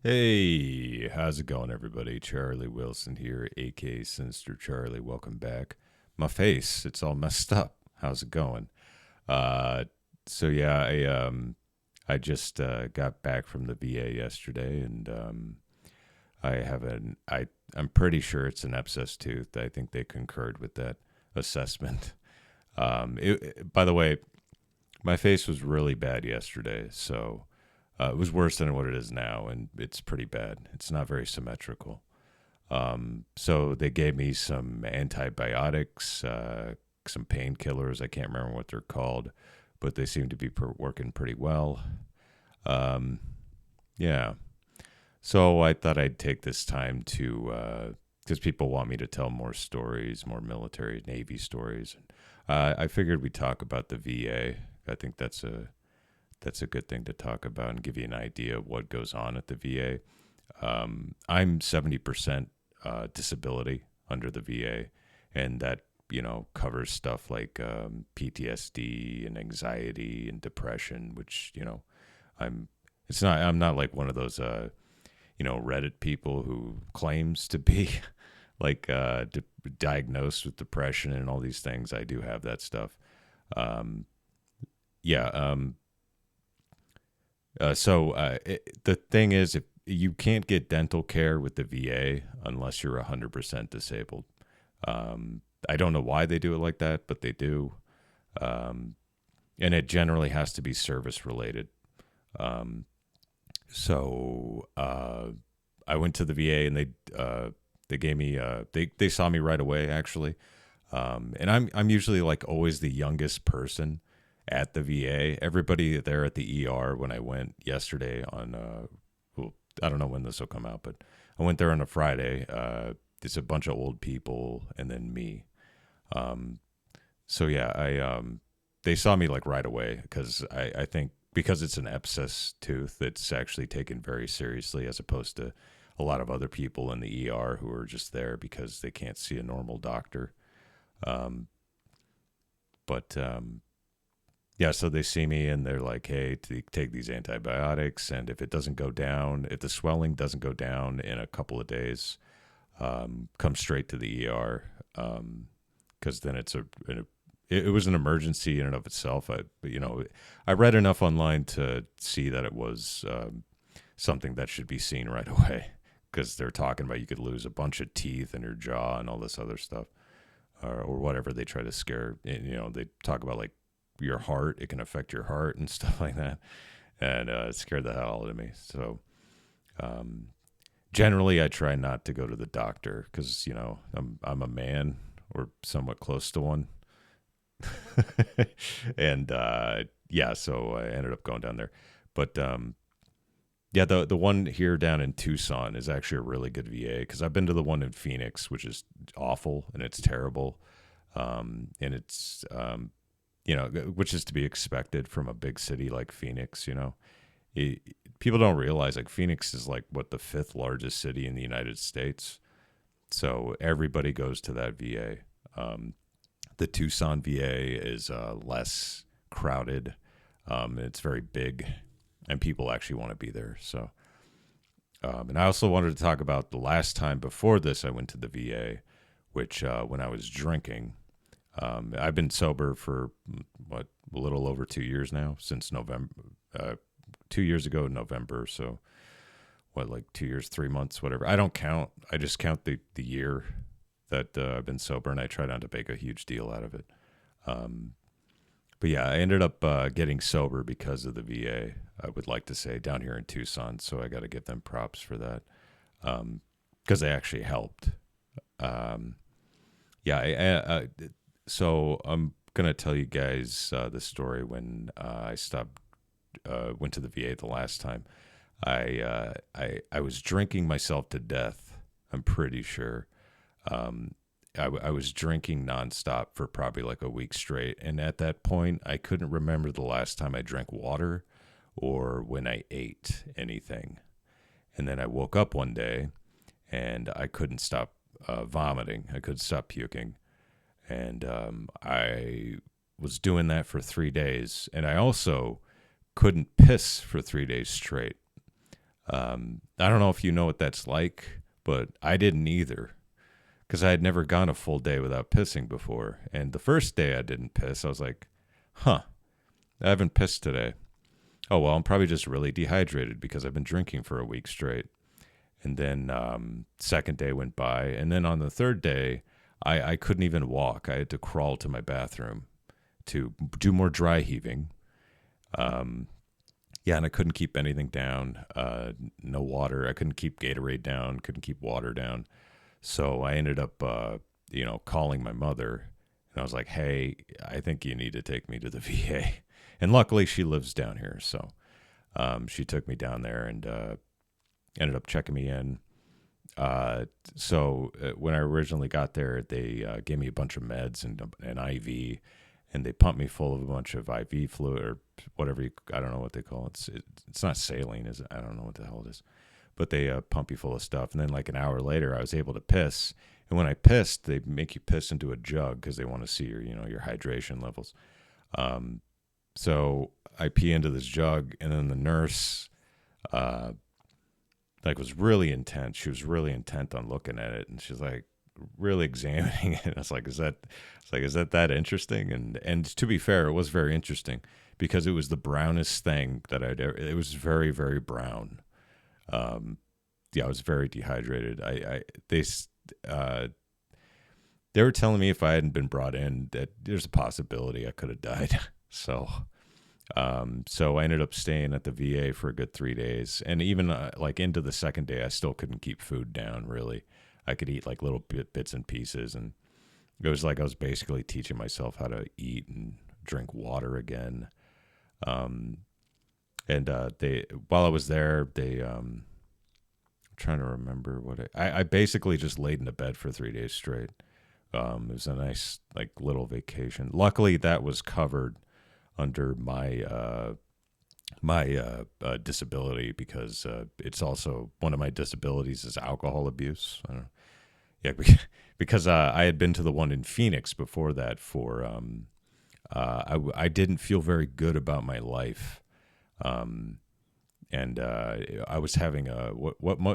Hey, how's it going, everybody? Charlie Wilson here, aka Sinister Charlie. Welcome back. My face, it's all messed up. How's it going? Uh, so yeah, I just got back from the VA yesterday, and I have I'm pretty sure it's an abscess tooth. I think they concurred with that assessment. By the way, my face was really bad yesterday, so it was worse than what it is now, and it's pretty bad. It's not very symmetrical. So they gave me some antibiotics, some painkillers. I can't remember what they're called, but they seem to be working pretty well. Um, yeah. So I thought I'd take this time to, because people want me to tell more stories, more military, Navy stories. I figured we'd talk about the VA. I think that's a good thing to talk about and give you an idea of what goes on at the VA. I'm 70% disability under the VA, and that covers stuff like PTSD and anxiety and depression, which I'm. It's not. I'm not like one of those Reddit people who claims to be like diagnosed with depression and all these things. I do have that stuff. Um, yeah. The thing is, if you can't get dental care with the VA unless you're 100% disabled. I don't know why they do it like that, but they do. Um, and it generally has to be service related. Um, so I went to the VA and they gave me they saw me right away actually. And I'm usually like always the youngest person at the VA. Everybody there at the ER when I went yesterday on well, I don't know when this will come out, but I went there on a Friday. It's a bunch of old people and then me. Um, so yeah, I they saw me like right away because I think because it's an abscess tooth, it's actually taken very seriously as opposed to a lot of other people in the ER who are just there because they can't see a normal doctor. Um, but yeah, so they see me and they're like, "Hey, take these antibiotics, and if it doesn't go down, if the swelling doesn't go down in a couple of days, come straight to the ER, because then it was an emergency in and of itself. I read enough online to see that it was something that should be seen right away because they're talking about you could lose a bunch of teeth in your jaw and all this other stuff, or whatever they try to scare. They talk about like your heart, it can affect your heart and stuff like that, and it scared the hell out of me. So um, generally, I try not to go to the doctor because I'm a man or somewhat close to one, and yeah, so I ended up going down there. But yeah, the one here down in Tucson is actually a really good VA because I've been to the one in Phoenix, which is awful and it's terrible, and it's which is to be expected from a big city like Phoenix. It, People don't realize like Phoenix is like what the fifth largest city in the United States, so everybody goes to that VA. The Tucson VA is less crowded. It's very big, and people actually want to be there. So, and I also wanted to talk about the last time before this I went to the VA, which when I was drinking. I've been sober for what a little over 2 years now, since November. 2 years ago in November. So what, like 2 years, 3 months, whatever. I don't count. I just count the year that I've been sober, and I try not to make a huge deal out of it. Um, but yeah, I ended up getting sober because of the VA. I would like to say down here in Tucson, so I got to give them props for that because they actually helped. Um, yeah, so I'm gonna tell you guys the story when I stopped went to the VA the last time. I was drinking myself to death. I'm pretty sure. Um, I was drinking nonstop for probably like a week straight, and at that point, I couldn't remember the last time I drank water or when I ate anything. And then I woke up one day, and I couldn't stop vomiting. I couldn't stop puking, and I was doing that for 3 days, and I also couldn't piss for 3 days straight. I don't know if you know what that's like, but I didn't either because I had never gone a full day without pissing before. And the first day I didn't piss, I was like, huh, I haven't pissed today. Oh, well, I'm probably just really dehydrated because I've been drinking for a week straight. And then second day went by. And then on the third day, I couldn't even walk. I had to crawl to my bathroom to do more dry heaving. Um, yeah, and I couldn't keep anything down. No water. I couldn't keep Gatorade down. Couldn't keep water down. So I ended up, calling my mother, and I was like, "Hey, I think you need to take me to the VA." And luckily, she lives down here, so she took me down there and ended up checking me in. So when I originally got there, they gave me a bunch of meds and an IV, and they pumped me full of a bunch of IV fluid or whatever. I don't know what they call it. It's not saline, is it? I don't know what the hell it is. But they pump you full of stuff, and then like an hour later, I was able to piss. And when I pissed, they make you piss into a jug because they want to see your hydration levels. Um, so I pee into this jug, and then the nurse uh, was really intense. She was really intent on looking at it, and she's like really examining it. I was like, is that interesting? And to be fair, it was very interesting because it was the brownest thing that I'd ever. It was very very brown. Um, yeah, I was very dehydrated. Uh, they were telling me if I hadn't been brought in, that there's a possibility I could have died. So I ended up staying at the VA for a good 3 days, and even like into the second day, I still couldn't keep food down. Really, I could eat like little bits and pieces, and it was like I was basically teaching myself how to eat and drink water again. Um, and they while I was there, I'm trying to remember what I basically just laid in a bed for 3 days straight. It was a nice like little vacation. Luckily, that was covered under my disability because it's also one of my disabilities is alcohol abuse. I don't know. Yeah, because I had been to the one in Phoenix before that for I didn't feel very good about my life. Um, and I was having a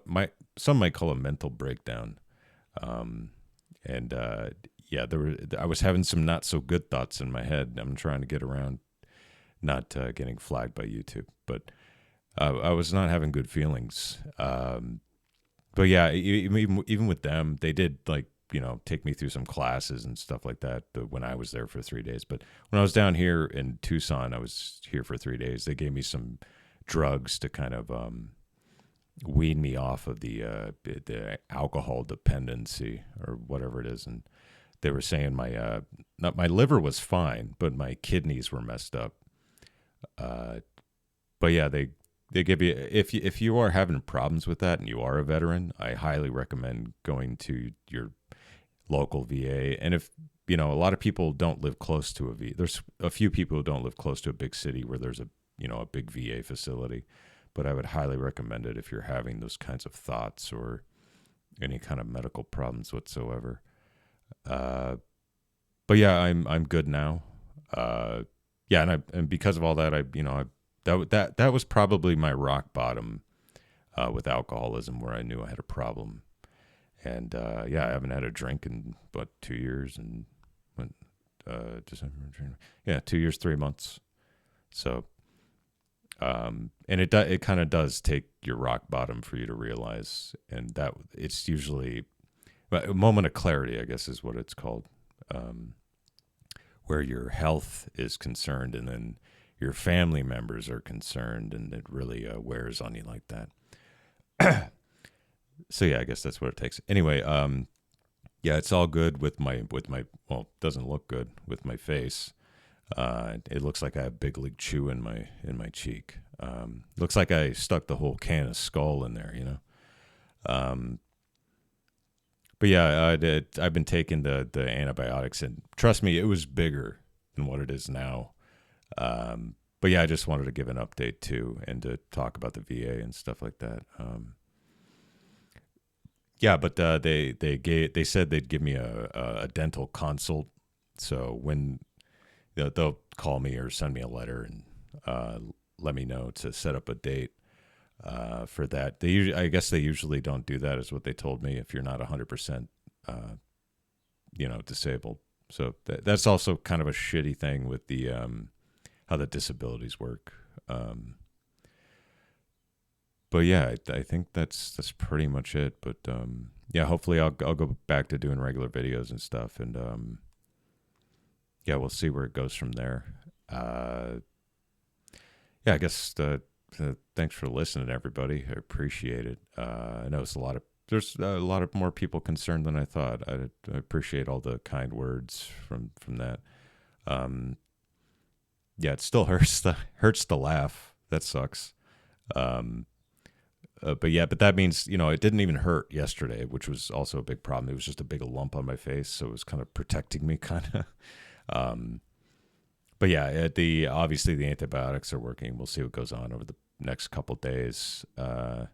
my some might call a mental breakdown. Um, and yeah, I was having some not so good thoughts in my head. I'm trying to get around not getting flagged by YouTube, but I was not having good feelings. But yeah, even with them, they did like take me through some classes and stuff like that when I was there for 3 days. But when I was down here in Tucson, I was here for 3 days. They gave me some drugs to kind of wean me off of the alcohol dependency or whatever it is, and they were saying not my liver was fine, but my kidneys were messed up. Uh, but yeah, they give you if you are having problems with that and you are a veteran, I highly recommend going to your local VA. And if a lot of people don't live close to a VA. There's a few people who don't live close to a big city where there's a big VA facility. But I would highly recommend it if you're having those kinds of thoughts or any kind of medical problems whatsoever. Uh, but yeah, I'm good now. Yeah, and because of all that, that was probably my rock bottom with alcoholism, where I knew I had a problem. And yeah, I haven't had a drink in about 2 years, and December, January. Yeah, 2 years, 3 months. So, and it kind of does take your rock bottom for you to realize, and that it's usually a moment of clarity, I guess, is what it's called. Where your health is concerned and then your family members are concerned, and it really wears on you like that. So yeah, I guess that's what it takes. Anyway, yeah, it's all good with my well, it doesn't look good with my face. It looks like I have Big League Chew in my cheek. Looks like I stuck the whole can of Skull in there. Um, But yeah, I've been taking the antibiotics, and trust me, it was bigger than what it is now. But yeah, I just wanted to give an update too, and to talk about the VA and stuff like that. Yeah, but they said they'd give me a dental consult. So when they'll call me or send me a letter and let me know to set up a date. for that. I guess they usually don't do that, is what they told me, if you're not 100%, disabled. So that's also kind of a shitty thing with the how the disabilities work. But yeah, I think that's pretty much it. But yeah, hopefully I'll go back to doing regular videos and stuff, and yeah, we'll see where it goes from there. Yeah, I guess thanks for listening, everybody. I appreciate it. I know there's a lot of more people concerned than I thought. I appreciate all the kind words from that. Um, yeah, it still hurts to laugh. That sucks. Um, but that means it didn't even hurt yesterday, which was also a big problem. It was just a big lump on my face, so it was kind of protecting me, kind of. Um, but yeah, obviously the antibiotics are working. We'll see what goes on over the next couple days. But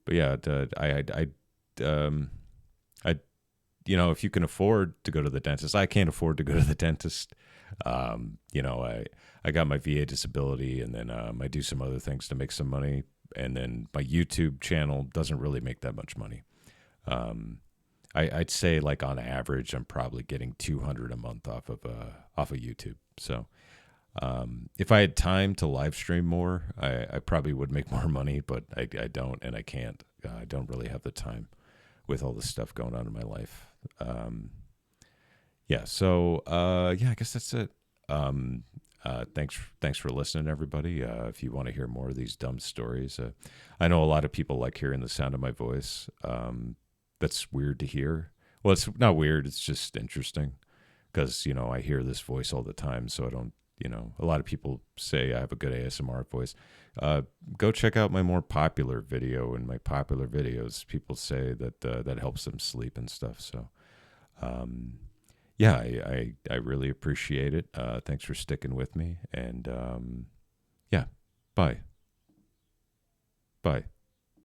yeah, I if you can afford to go to the dentist, I can't afford to go to the dentist. I got my VA disability, and then I do some other things to make some money, and then my YouTube channel doesn't really make that much money. I'd say, like, on average, I'm probably getting 200 a month off of YouTube. So if I had time to live stream more, I probably would make more money, but I don't, and I can't. I don't really have the time with all the stuff going on in my life. Yeah. So yeah, I guess that's it. Thanks for listening, everybody. If you want to hear more of these dumb stories, I know a lot of people like hearing the sound of my voice. That's weird to hear. Well, it's not weird. It's just interesting because I hear this voice all the time, so I don't. A lot of people say I have a good ASMR voice. Go check out my more popular video. In my popular videos, people say that that helps them sleep and stuff. So, yeah, I really appreciate it. Thanks for sticking with me. And yeah, bye. Bye.